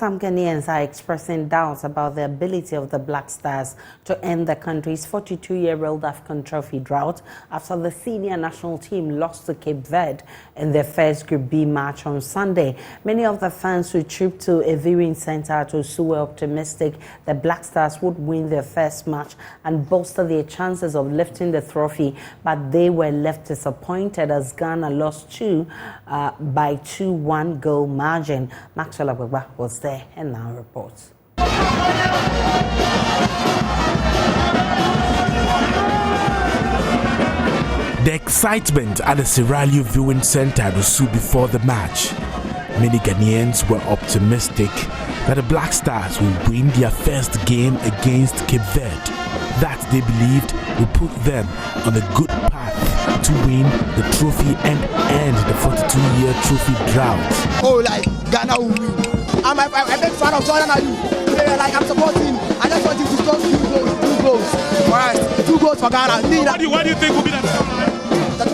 some Ghanaians are expressing doubts about the ability of the Black Stars to end the country's 42-year-old AFCON trophy drought after the senior national team lost to Cape Verde in their first Group B match on Sunday. Many of the fans who trooped to a viewing center at Osu were optimistic the Black Stars would win their first match and bolster their chances of lifting the trophy, but they were left disappointed as Ghana lost by 2-1 goal margin. Maxwell Agbagba was there and now reports. The excitement at the Sierra viewing center was soon before the match. Many Ghanaians were optimistic that the Black Stars will win their first game against Cape Verde. That they believed would put them on a good path to win the trophy and end the 42-year trophy drought. Oh, like Ghana will win. I'm a big fan of Jordan Ayew. Like I'm supporting. I just want him to score two goals. For us, 2 goals for Ghana. What do you think will be the score?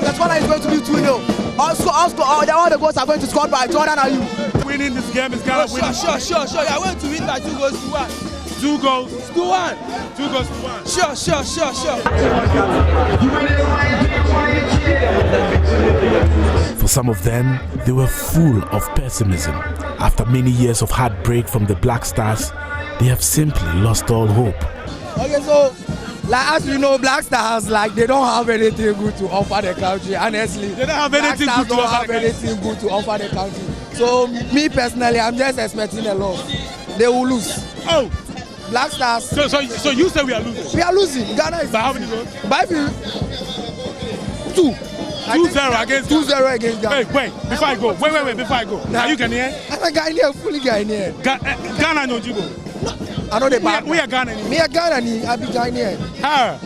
That's what is going to be 2-0. Also, all the goals are going to score by Jordan Ayew. Winning this game is Ghana winning. Sure. Yeah, I want to win by 2 goals to 1. 2 goals to 1. 2 goals to 1. Sure. For some of them, they were full of pessimism. After many years of heartbreak from the Black Stars, they have simply lost all hope. Okay, so like as you know, Black Stars they don't have anything good to offer the country. Honestly, they don't have anything good to offer the country. So me personally, I'm just expecting a loss. They will lose. Oh. Black Stars. So you say we are losing? We are losing. Ghana is. By how many goals? By 2. 2-0 against 2-0 against Ghana. Wait, before I go. Wait, before I go. Are you Ghanaian? I'm a Ghanaian, fully Ghanaian. Ghana no Jibo. I know the bad. We are Ghanaian. Me a Ghanaian, I be Ghanaian. Her.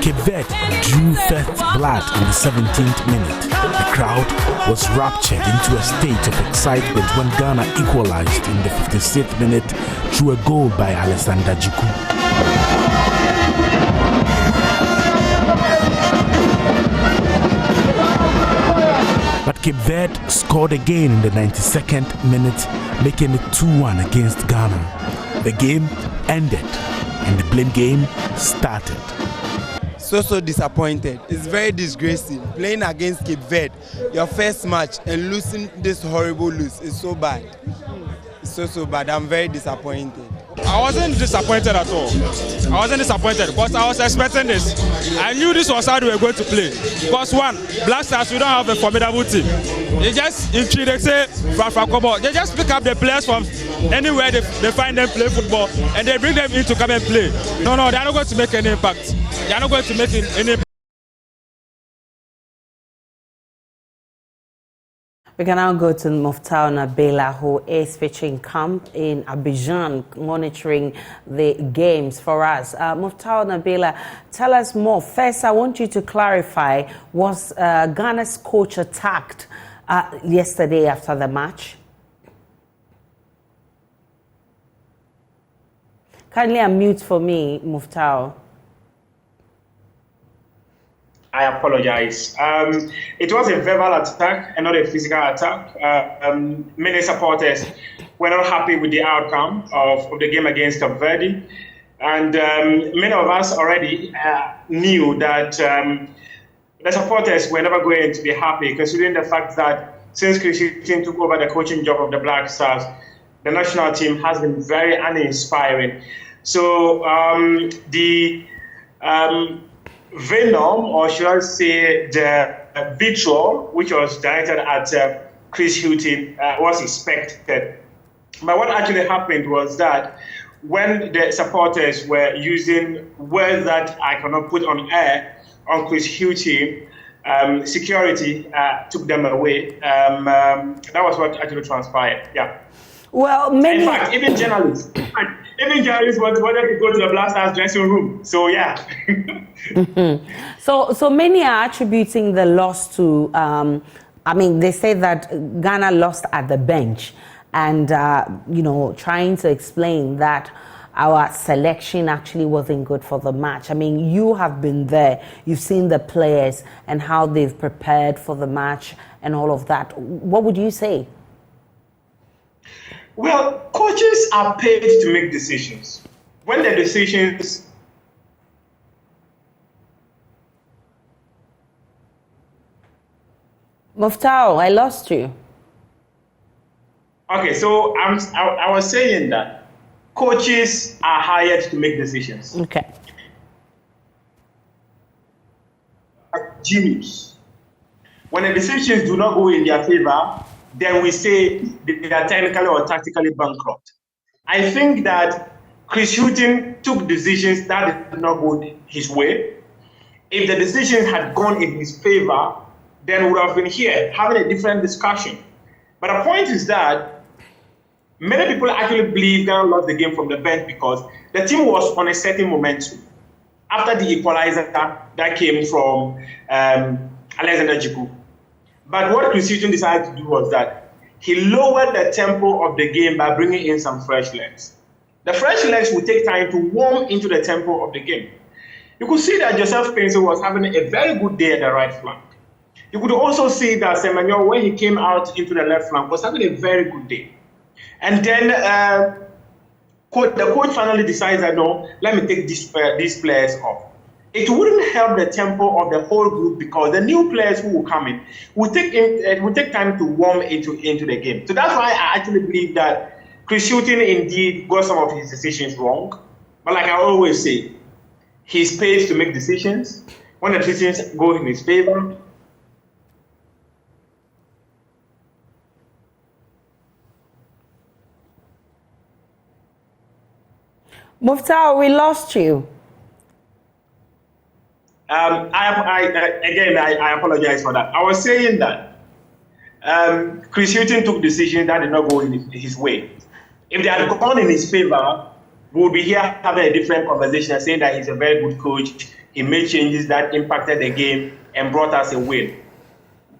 Cape Verde drew first blood in the 17th minute. The crowd was raptured into a state of excitement when Ghana equalized in the 56th minute through a goal by Alexander Jiku. But Cape Verde scored again in the 92nd minute, making it 2-1 against Ghana. The game ended and the blame game started. So disappointed. It's very disgraceful. Playing against Cape Verde, your first match, and losing this horrible lose is so bad. It's so bad. I'm very disappointed. I wasn't disappointed at all. I wasn't disappointed because I was expecting this. I knew this was how they were going to play. Because one, Black Stars, we don't have a formidable team. They just, if they say, they just pick up the players from anywhere they find them play football and they bring them in to come and play. No, they're not going to make any impact. They are not going to make any impact. We can now go to Muftau Nabela, who is pitching camp in Abidjan, monitoring the games for us. Muftau Nabela, tell us more. First, I want you to clarify, was Ghana's coach attacked yesterday after the match? Kindly unmute for me, Muftau. I apologize. It was a verbal attack and not a physical attack. Many supporters were not happy with the outcome of the game against Cape Verde. And many of us already knew that the supporters were never going to be happy, considering the fact that since Chris Hughton took over the coaching job of the Black Stars, the national team has been very uninspiring. So the venom, or should I say the vitriol, which was directed at Chris Hughton, was expected. But what actually happened was that when the supporters were using words that I cannot put on air on Chris Hughton, security took them away. That was what actually transpired. Yeah. Well, in fact, even journalists wanted to go to the Black Stars dressing room. So yeah. So many are attributing the loss to. They say that Ghana lost at the bench, and trying to explain that our selection actually wasn't good for the match. I mean, you have been there. You've seen the players and how they've prepared for the match and all of that. What would you say? Well, coaches are paid to make decisions. When the decisions... Muftao, I lost you. Okay, so I was saying that coaches are hired to make decisions. Okay. Genius. When the decisions do not go in their favor, then we say they are technically or tactically bankrupt. I think that Chris Hughton took decisions that did not go his way. If the decisions had gone in his favor, then we would have been here having a different discussion. But the point is that many people actually believe Ghana lost the game from the bench because the team was on a certain momentum. After the equalizer that came from Alexander Jiku. But what Chris Hughton decided to do was that he lowered the tempo of the game by bringing in some fresh legs. The fresh legs will take time to warm into the tempo of the game. You could see that Joseph Spencer was having a very good day at the right flank. You could also see that Semenyo, when he came out into the left flank, was having a very good day. And then the coach finally decides that, no, let me take these players off. It wouldn't help the tempo of the whole group because the new players who will come in will take time to warm into the game. So that's why I actually believe that Chris Hughton indeed got some of his decisions wrong. But like I always say, he's paid to make decisions. When the decisions go in his favor, Muftao, we lost you. I apologize for that. I was saying that Chris Hughton took decisions that did not go in his way. If they had gone in his favor, we would be here having a different conversation, saying that he's a very good coach. He made changes that impacted the game and brought us a win.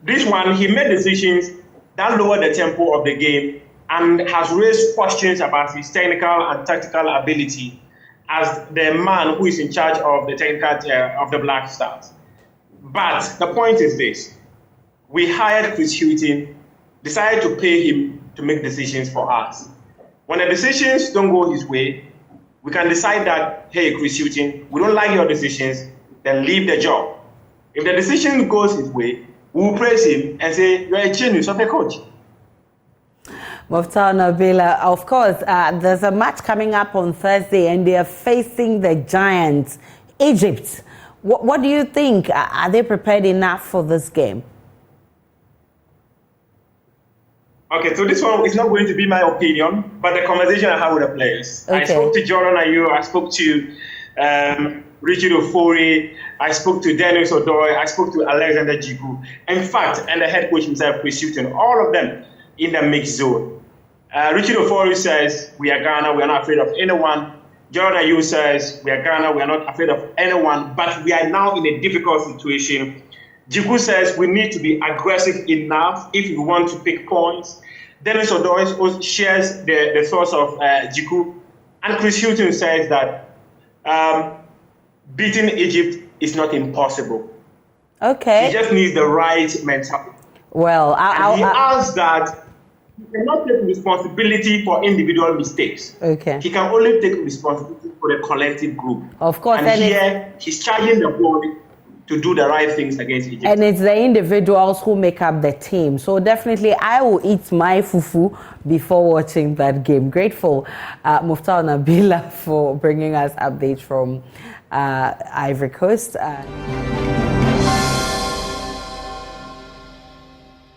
This one, he made decisions that lowered the tempo of the game and has raised questions about his technical and tactical ability as the man who is in charge of the technical of the Black Stars. But the point is this: we hired Chris Hughton, decided to pay him to make decisions for us. When the decisions don't go his way, we can decide that, hey, Chris Hughton, we don't like your decisions, then leave the job. If the decision goes his way, we will praise him and say, you're a genius of a coach. Muftao Nabila, of course, there's a match coming up on Thursday and they are facing the giants, Egypt. What do you think? Are they prepared enough for this game? Okay, so this one is not going to be my opinion, but the conversation I had with the players. Okay. I spoke to Jordan Ayew, I spoke to Richard Ofori, I spoke to Dennis Odoi, I spoke to Alexander Jiku. In fact, and the head coach himself, Chris Hughton, all of them in the mixed zone. Richard Ofori says, we are Ghana, we are not afraid of anyone. Jordan Ayew says, we are Ghana, we are not afraid of anyone, but we are now in a difficult situation. Jiku says we need to be aggressive enough if we want to pick points. Dennis Odoi shares the thoughts of Jiku. And Chris Hughton says that beating Egypt is not impossible. Okay. He just needs the right mentality. Well, he adds that he cannot take responsibility for individual mistakes. Okay. He can only take responsibility for the collective group. Of course. And here, he's charging the board to do the right things against Egypt. And it's the individuals who make up the team. So definitely I will eat my fufu before watching that game. Grateful, Muftao Nabila, for bringing us updates from Ivory Coast.